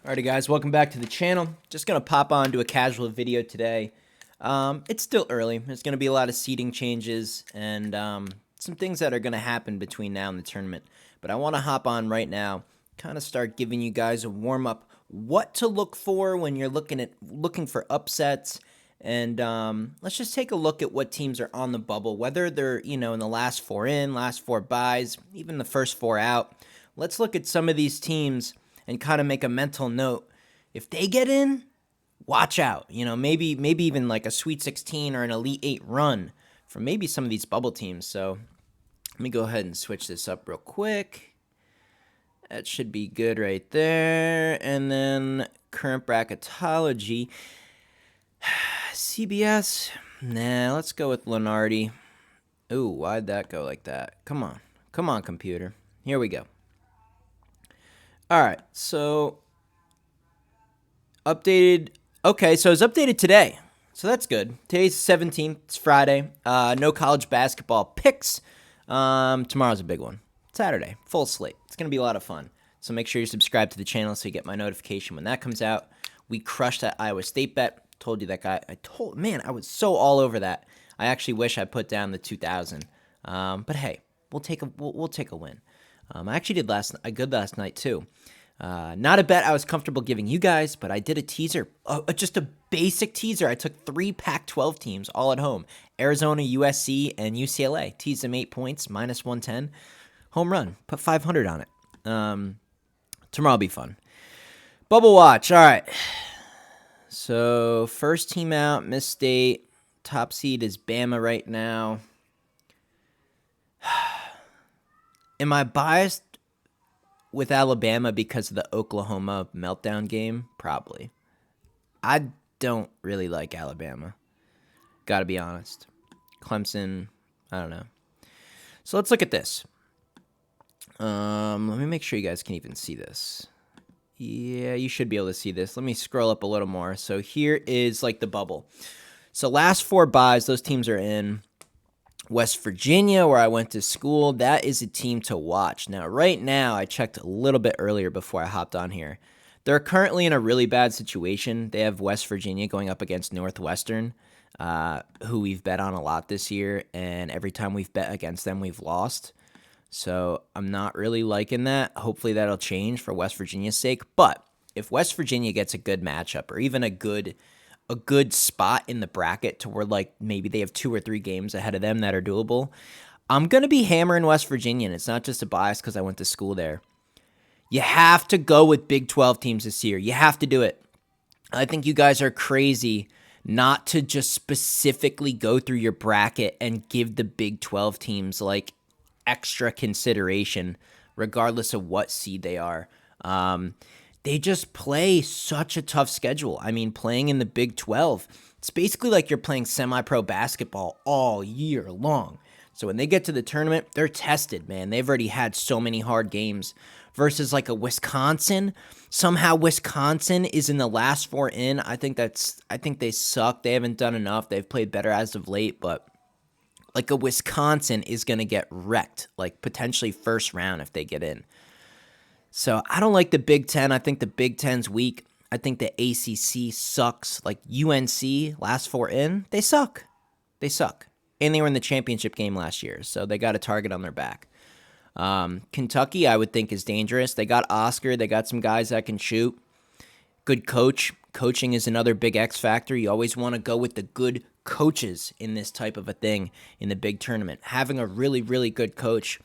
Alrighty guys, welcome back to the channel. Just going to pop on to a casual video today. It's still early. There's going to be a lot of seating changes and some things that are going to happen between now and the tournament. But I want to hop on right now, kind of start giving you guys a warm-up, what to look for when you're looking for upsets. And let's just take a look at what teams are on the bubble, whether they're, in the last four in, last four buys, even the first four out. Let's look at some of these teams and kind of make a mental note. If they get in, watch out. Maybe even like a Sweet 16 or an Elite 8 run from maybe some of these bubble teams. So let me go ahead and switch this up real quick. That should be good right there. And then current bracketology. CBS. Nah, let's go with Lenardi. Ooh, why'd that go like that? Come on. Come on, computer. Here we go. All right, so updated. Okay, so it's updated today, so that's good. Today's 17th. It's Friday. No college basketball picks. Tomorrow's a big one. Saturday, full slate. It's gonna be a lot of fun. So make sure you subscribe to the channel so you get my notification when that comes out. We crushed that Iowa State bet. Told you that guy. I was so all over that. I actually wish I put down the 2,000. But hey, we'll take a win. I actually did a good last night too. Not a bet I was comfortable giving you guys, but I did a teaser, just a basic teaser. I took 3 Pac-12 teams all at home: Arizona, USC, and UCLA. Teased them 8 points, minus 110. Home run. Put 500 on it. Tomorrow will be fun. Bubble watch. All right. So first team out, Miss State. Top seed is Bama right now. Am I biased with Alabama because of the Oklahoma meltdown game? Probably. I don't really like Alabama. Gotta be honest. Clemson, I don't know. So let's look at this. Let me make sure you guys can even see this. Yeah, you should be able to see this. Let me scroll up a little more. So here is like the bubble. So last 4 buys, those teams are in. West Virginia, where I went to school, that is a team to watch. Now, right now, I checked a little bit earlier before I hopped on here. They're currently in a really bad situation. They have West Virginia going up against Northwestern, who we've bet on a lot this year, and every time we've bet against them, we've lost. So I'm not really liking that. Hopefully that'll change for West Virginia's sake. But if West Virginia gets a good matchup or even a good spot in the bracket to where like maybe they have 2 or 3 games ahead of them that are doable, I'm going to be hammering West Virginia, and it's not just a bias because I went to school there. You have to go with Big 12 teams this year. You have to do it. I think you guys are crazy not to just specifically go through your bracket and give the Big 12 teams like extra consideration regardless of what seed they are. They just play such a tough schedule. I mean, playing in the Big 12, it's basically like you're playing semi-pro basketball all year long. So when they get to the tournament, they're tested, man. They've already had so many hard games versus like a Wisconsin. Somehow Wisconsin is in the last 4 in. I think they suck. They haven't done enough. They've played better as of late, but like a Wisconsin is going to get wrecked, like potentially first round if they get in. So I don't like the Big Ten. I think the Big Ten's weak. I think the ACC sucks. Like UNC, last 4 in, they suck. They suck. And they were in the championship game last year, so they got a target on their back. Kentucky, I would think, is dangerous. They got Oscar. They got some guys that can shoot. Good coach. Coaching is another big X factor. You always want to go with the good coaches in this type of a thing in the big tournament. Having a really, really good coach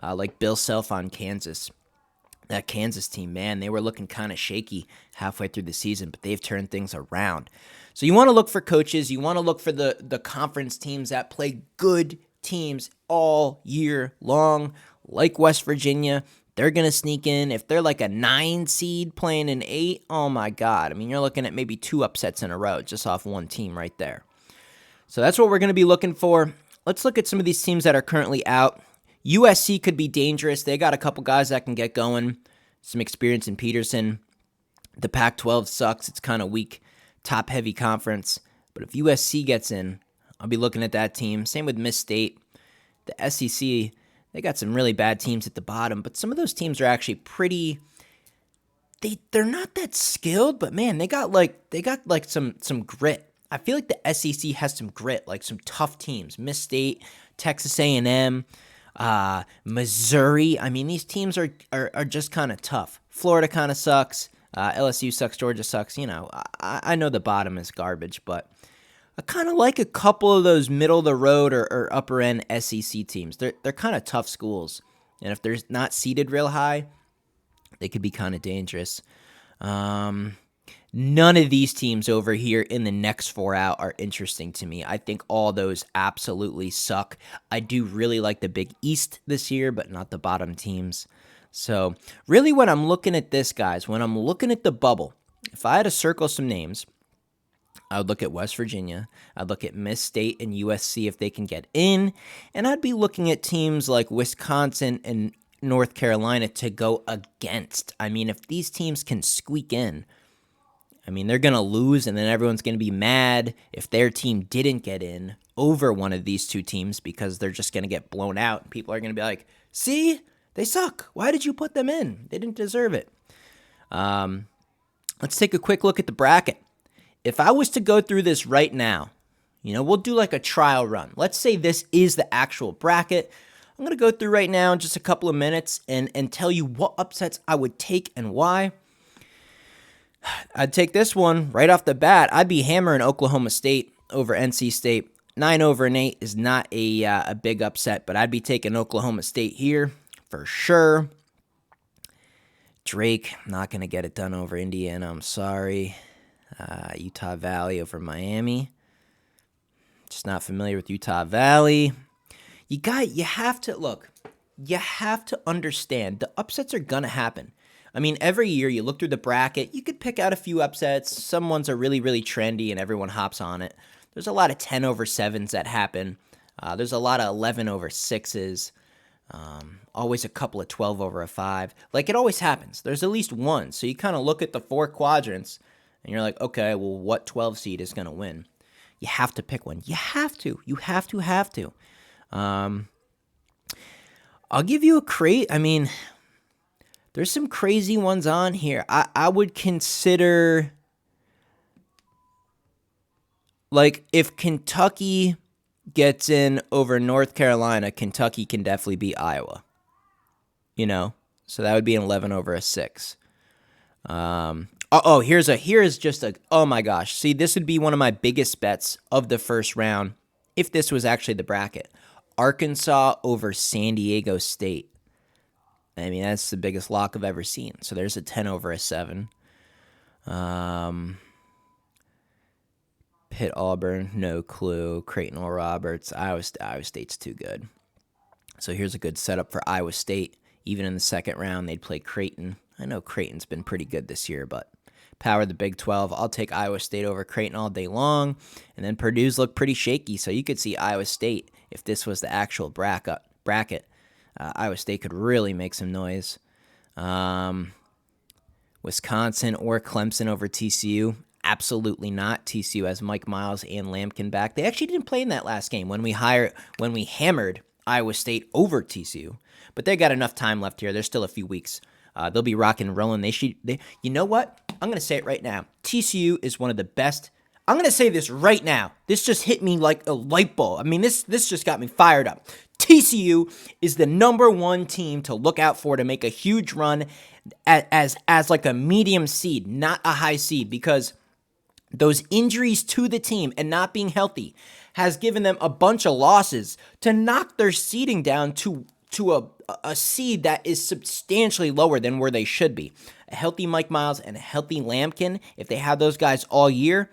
like Bill Self on Kansas. That Kansas team, man, they were looking kind of shaky halfway through the season, but they've turned things around. So you want to look for coaches. You want to look for the conference teams that play good teams all year long, like West Virginia. They're going to sneak in. If they're like a 9 seed playing an 8, oh my God. I mean, you're looking at maybe 2 upsets in a row just off one team right there. So that's what we're going to be looking for. Let's look at some of these teams that are currently out. USC could be dangerous. They got a couple guys that can get going. Some experience in Peterson. The Pac-12 sucks. It's kind of weak, top-heavy conference. But if USC gets in, I'll be looking at that team. Same with Miss State. The SEC, they got some really bad teams at the bottom, but some of those teams are actually pretty they're not that skilled, but man, they got like some grit. I feel like the SEC has some grit, like some tough teams. Miss State, Texas A&M, Missouri. I mean, these teams are just kind of tough. Florida kind of sucks. LSU sucks. Georgia sucks. You know, I know the bottom is garbage, but I kind of like a couple of those middle of the road or upper end SEC teams. They're kind of tough schools, and if they're not seeded real high, they could be kind of dangerous. None of these teams over here in the next 4 out are interesting to me. I think all those absolutely suck. I do really like the Big East this year, but not the bottom teams. So really when I'm looking at this, guys, when I'm looking at the bubble, if I had to circle some names, I would look at West Virginia. I'd look at Miss State and USC if they can get in. And I'd be looking at teams like Wisconsin and North Carolina to go against. I mean, if these teams can squeak in, I mean, they're going to lose, and then everyone's going to be mad if their team didn't get in over one of these two teams because they're just going to get blown out. People are going to be like, see, they suck. Why did you put them in? They didn't deserve it. Let's take a quick look at the bracket. If I was to go through this right now, you know, we'll do like a trial run. Let's say this is the actual bracket. I'm going to go through right now in just a couple of minutes and tell you what upsets I would take and why. I'd take this one right off the bat. I'd be hammering Oklahoma State over NC State. 9-8 is not a big upset, but I'd be taking Oklahoma State here for sure. Drake, not going to get it done over Indiana. I'm sorry. Utah Valley over Miami. Just not familiar with Utah Valley. You have to understand the upsets are going to happen. I mean, every year you look through the bracket, you could pick out a few upsets. Some ones are really, really trendy and everyone hops on it. There's a lot of 10-7s that happen. There's a lot of 11-6s. Always a couple of 12-5. Like, it always happens. There's at least one. So you kind of look at the 4 quadrants and you're like, okay, well, what 12 seed is going to win? You have to pick one. You have to. You have to. I'll give you I mean, there's some crazy ones on here. I would consider, like, if Kentucky gets in over North Carolina, Kentucky can definitely beat Iowa. You know? So that would be an 11-6. Here's just oh my gosh. See, this would be one of my biggest bets of the first round if this was actually the bracket. Arkansas over San Diego State. I mean, that's the biggest lock I've ever seen. So there's a 10-7. Pitt Auburn, no clue. Creighton or Roberts. Iowa State's too good. So here's a good setup for Iowa State. Even in the second round, they'd play Creighton. I know Creighton's been pretty good this year, but power the Big 12. I'll take Iowa State over Creighton all day long. And then Purdue's look pretty shaky, so you could see Iowa State, if this was the actual bracket. Iowa State could really make some noise. Wisconsin or Clemson over TCU. Absolutely not. TCU has Mike Miles and Lampkin back. They actually didn't play in that last game when we hammered Iowa State over TCU. But they got enough time left here. There's still a few weeks. They'll be rocking and rolling. You know what? I'm going to say it right now. TCU is one of the best. I'm going to say this right now. This just hit me like a light bulb. I mean, this just got me fired up. TCU is the number one team to look out for to make a huge run as like a medium seed, not a high seed, because those injuries to the team and not being healthy has given them a bunch of losses to knock their seeding down to a seed that is substantially lower than where they should be. A healthy Mike Miles and a healthy Lampkin, if they have those guys all year,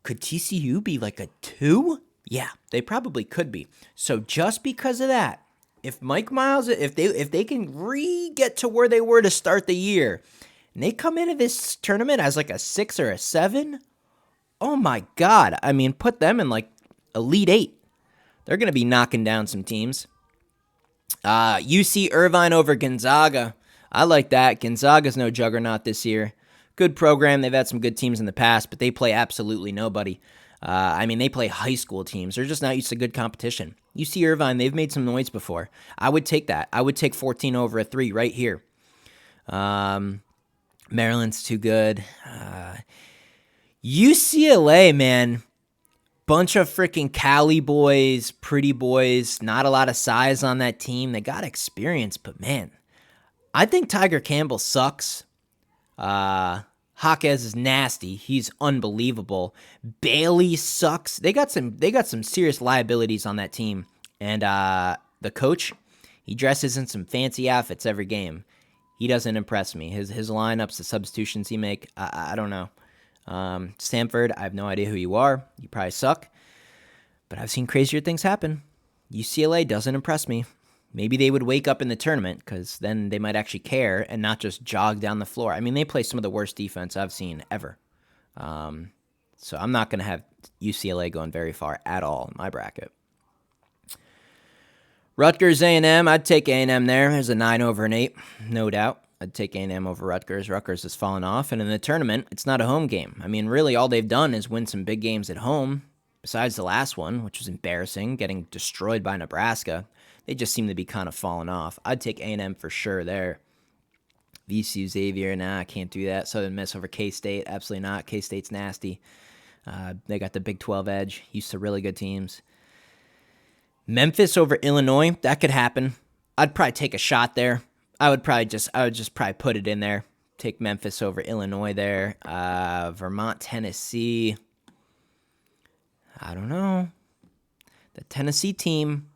could TCU be like a 2? Yeah, they probably could be. So just because of that, if Mike Miles, if they can get to where they were to start the year, and they come into this tournament as like a 6 or a 7, oh my God. I mean, put them in like Elite 8. They're going to be knocking down some teams. UC Irvine over Gonzaga. I like that. Gonzaga's no juggernaut this year. Good program. They've had some good teams in the past, but they play absolutely nobody. I mean, they play high school teams. They're just not used to good competition. UC Irvine, they've made some noise before. I would take that. I would take 14 over a 3 right here. Maryland's too good. UCLA, man. Bunch of freaking Cali boys, pretty boys, not a lot of size on that team. They got experience, but man, I think Tiger Campbell sucks. Jaquez is nasty. He's unbelievable. Bailey sucks. They got some serious liabilities on that team. And the coach, he dresses in some fancy outfits every game. He doesn't impress me. His lineups, the substitutions he make, I don't know. Stanford, I have no idea who you are. You probably suck. But I've seen crazier things happen. UCLA doesn't impress me. Maybe they would wake up in the tournament because then they might actually care and not just jog down the floor. I mean, they play some of the worst defense I've seen ever. So I'm not going to have UCLA going very far at all in my bracket. Rutgers A&M, I'd take A&M there. There's a 9 over an 8, no doubt. I'd take A&M over Rutgers. Rutgers has fallen off, and in the tournament, it's not a home game. I mean, really, all they've done is win some big games at home, besides the last one, which was embarrassing, getting destroyed by Nebraska. They just seem to be kind of falling off. I'd take A&M for sure there. VCU Xavier, nah, I can't do that. Southern Miss over K-State, absolutely not. K-State's nasty. They got the Big 12 edge, used to really good teams. Memphis over Illinois, that could happen. I'd probably take a shot there. I would just probably put it in there. Take Memphis over Illinois there. Vermont, Tennessee. I don't know. The Tennessee team,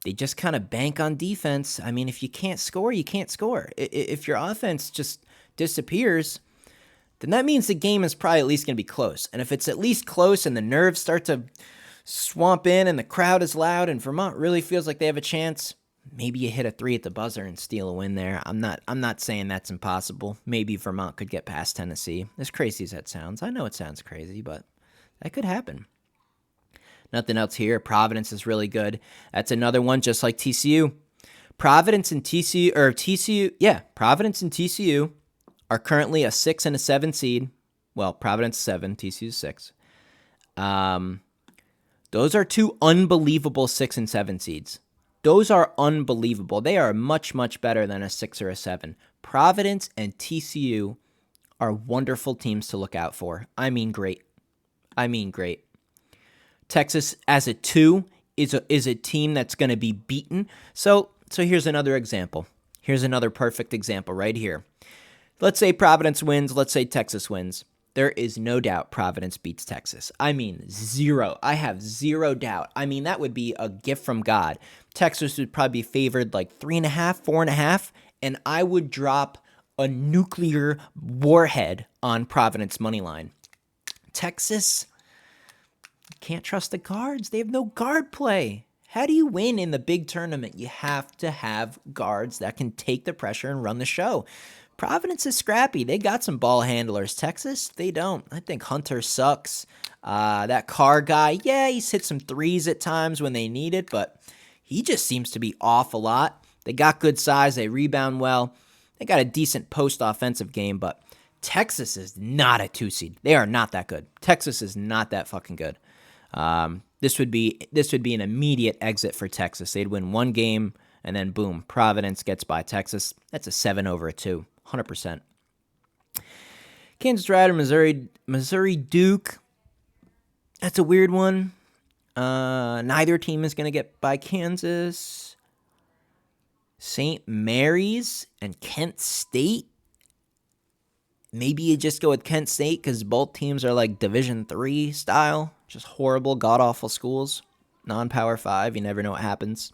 they just kind of bank on defense. I mean, if you can't score, you can't score. If your offense just disappears, then that means the game is probably at least going to be close. And if it's at least close and the nerves start to swamp in and the crowd is loud and Vermont really feels like they have a chance, maybe you hit a 3 at the buzzer and steal a win there. I'm not saying that's impossible. Maybe Vermont could get past Tennessee. As crazy as that sounds. I know it sounds crazy, but that could happen. Nothing else here. Providence is really good. That's another one just like TCU. Providence and TCU are currently a 6 and a 7 seed. Well, Providence 7, TCU 6. Those are two unbelievable 6 and 7 seeds. Those are unbelievable. They are much, much better than a 6 or a 7. Providence and TCU are wonderful teams to look out for. I mean, great. Texas as a 2 is a team that's going to be beaten. So here's another example. Here's another perfect example right here. Let's say Providence wins. Let's say Texas wins. There is no doubt Providence beats Texas. I mean, zero. I have zero doubt. I mean, that would be a gift from God. Texas would probably be favored like 3.5, 4.5, and I would drop a nuclear warhead on Providence money line. Texas can't trust the guards. They have no guard play. How do you win in the big tournament? You have to have guards that can take the pressure and run the show. Providence is scrappy. They got some ball handlers. Texas, they don't. I think Hunter sucks. That Carr guy, yeah, he's hit some threes at times when they need it, but he just seems to be off a lot. They got good size. They rebound well. They got a decent post-offensive game, but Texas is not a 2 seed. They are not that good. Texas is not that fucking good. This would be an immediate exit for Texas. They'd win one game, and then boom, Providence gets by Texas. That's a 7 over a 2. 100%. Kansas Rider, Missouri Duke. That's a weird one. Neither team is going to get by Kansas. St. Mary's and Kent State. Maybe you just go with Kent State because both teams are like Division III style. Just horrible, god-awful schools. Non-Power 5. You never know what happens.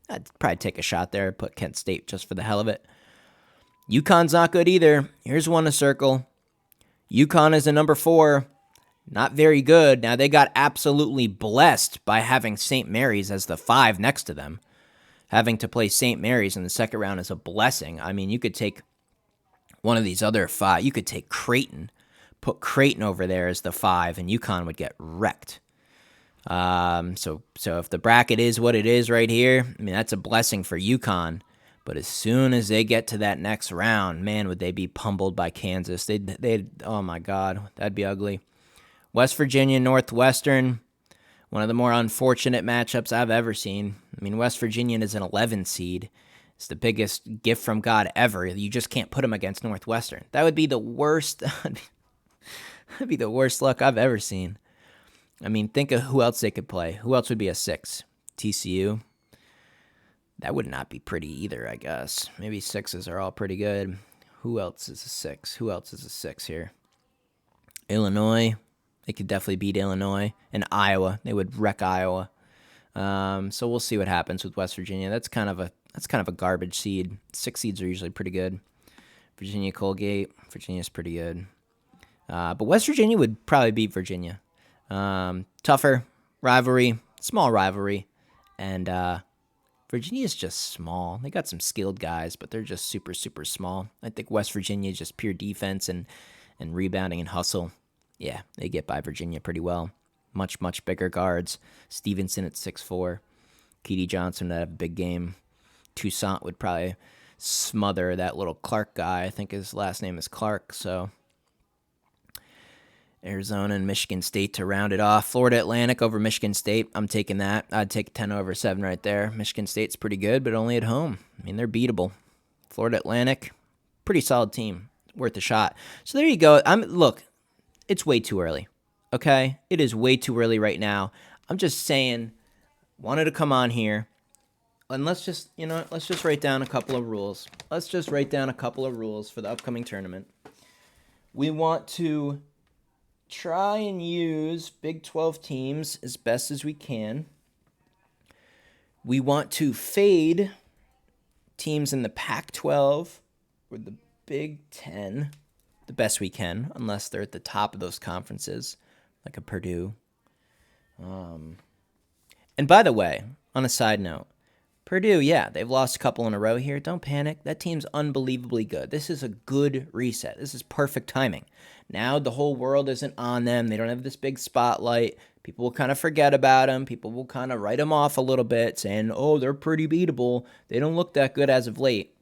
I'd probably take a shot there. Put Kent State just for the hell of it. UConn's not good either. Here's one to circle. UConn is a number 4. Not very good. Now, they got absolutely blessed by having St. Mary's as the 5 next to them. Having to play St. Mary's in the second round is a blessing. I mean, you could take one of these other 5. You could take Creighton. Put Creighton over there as the 5, and UConn would get wrecked. So if the bracket is what it is right here, I mean, that's a blessing for UConn. But as soon as they get to that next round, man, would they be pummeled by Kansas. They'd oh my God, that'd be ugly. West Virginia, Northwestern, one of the more unfortunate matchups I've ever seen. I mean, West Virginia is an 11 seed. It's the biggest gift from God ever. You just can't put them against Northwestern. That would be the worst. That'd be the worst luck I've ever seen. I mean, think of who else they could play. Who else would be a 6? TCU. That would not be pretty either, I guess. Maybe 6s are all pretty good. Who else is a 6? Who else is a 6 here? Illinois. They could definitely beat Illinois. And Iowa. They would wreck Iowa. So we'll see what happens with West Virginia. That's kind of a garbage seed. 6 seeds are usually pretty good. Virginia Colgate. Virginia's pretty good. But West Virginia would probably beat Virginia. Tougher rivalry, small rivalry, and Virginia's just small. They got some skilled guys, but they're just super, super small. I think West Virginia is just pure defense and rebounding and hustle. Yeah, they get by Virginia pretty well. Much, much bigger guards. Stevenson at 6'4". Keedy Johnson would have a big game. Toussaint would probably smother that little Clark guy. I think his last name is Clark, so... Arizona and Michigan State to round it off. Florida Atlantic over Michigan State. I'm taking that. I'd take 10/7 right there. Michigan State's pretty good, but only at home. I mean, they're beatable. Florida Atlantic, pretty solid team. Worth a shot. So there you go. Look, it's way too early. Okay? It is way too early right now. I'm just saying, wanted to come on here. And let's just write down a couple of rules. Let's just write down a couple of rules for the upcoming tournament. We want to try and use Big 12 teams as best as we can. We want to fade teams in the Pac-12 or the Big 10 the best we can, unless they're at the top of those conferences, like a Purdue. And by the way, on a side note, Purdue, yeah, they've lost a couple in a row here. Don't panic. That team's unbelievably good. This is a good reset. This is perfect timing. Now the whole world isn't on them. They don't have this big spotlight. People will kind of forget about them. People will kind of write them off a little bit, saying, oh, they're pretty beatable. They don't look that good as of late.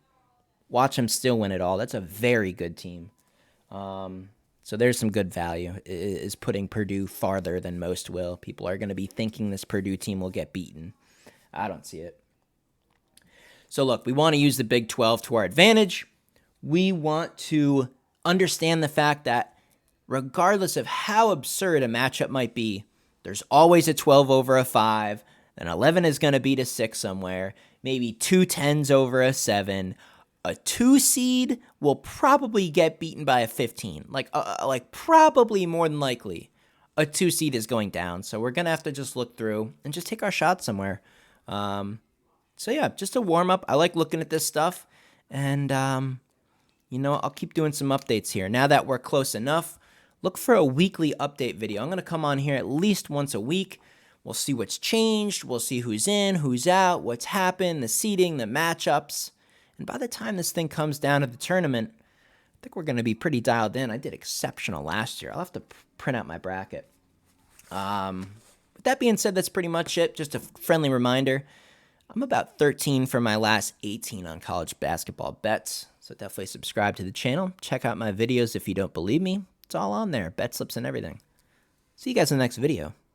Watch them still win it all. That's a very good team. So there's some good value, is putting Purdue farther than most will. People are going to be thinking this Purdue team will get beaten. I don't see it. So look, we want to use the Big 12 to our advantage. We want to understand the fact that regardless of how absurd a matchup might be, there's always a 12 over a 5, an 11 is going to beat a 6 somewhere, maybe 2 10s over a 7. A 2 seed will probably get beaten by a 15. Like probably more than likely, a 2 seed is going down. So we're going to have to just look through and just take our shot somewhere. So yeah, just a warm-up. I like looking at this stuff, and, I'll keep doing some updates here. Now that we're close enough, look for a weekly update video. I'm going to come on here at least once a week. We'll see what's changed. We'll see who's in, who's out, what's happened, the seeding, the matchups. And by the time this thing comes down to the tournament, I think we're going to be pretty dialed in. I did exceptional last year. I'll have to print out my bracket. With that being said, that's pretty much it. Just a friendly reminder. I'm about 13 for my last 18 on college basketball bets, so definitely subscribe to the channel. Check out my videos if you don't believe me. It's all on there, bet slips and everything. See you guys in the next video.